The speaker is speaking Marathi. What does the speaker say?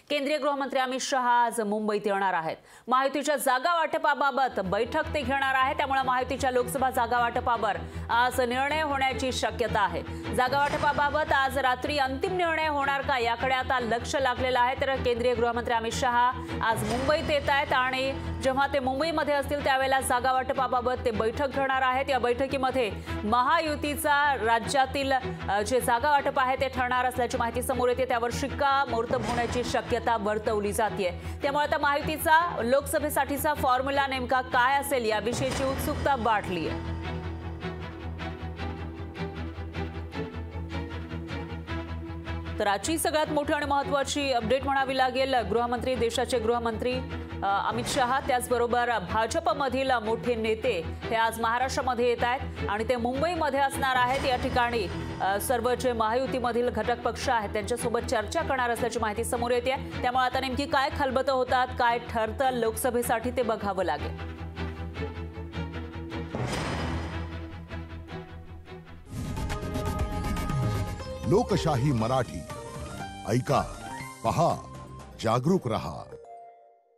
केंद्रीय गृहमंत्री अमित शहा आज मुंबईत येणार आहेत। महायुतीच्या जागा वाटपाबाबत बैठक ते घेणार आहे। त्यामुळे महायुतीच्या लोकसभा जागा वाटपावर आज निर्णय होण्याची शक्यता आहे। जागा वाटपाबाबत आज रात्री अंतिम निर्णय होणार का याकडे आता लक्ष लागलेलं आहे। तर केंद्रीय गृहमंत्री अमित शहा आज मुंबईत येत आहेत आणि जेव्हा ते मुंबईमध्ये असतील त्यावेळेला जागा वाटपाबाबत ते बैठक घेणार आहेत। या बैठकीमध्ये महायुतीचा राज्यातील जे जागा वाटप आहे ते ठरणार असल्याची माहिती समोर येते। त्यावर शिक्कामोर्तब होण्याची शक्यता वर्तवली जाते। त्यामुळे आता महायुतीचा लोकसभेसाठीचा फॉर्म्युला नेमका काय असेल याविषयीची उत्सुकता वाढली आहे। तर आजची सगळ्यात मोठी आणि महत्त्वाची अपडेट म्हणावी लागेल। गृहमंत्री देशाचे गृहमंत्री अमित शहा त्याचबरोबर भाजपमधील मोठे नेते हे आज महाराष्ट्रामध्ये येत आहेत आणि ते मुंबईमध्ये असणार आहेत। या ठिकाणी सर्व जे महायुतीमधील घटक पक्ष आहेत त्यांच्यासोबत चर्चा करणार असल्याची माहिती समोर येते। त्यामुळे आता नेमकी काय खलबतं होतात, काय ठरतं लोकसभेसाठी ते बघावं लागेल। लोकशाही मराठी ऐका, पहा, जागरूक रहा।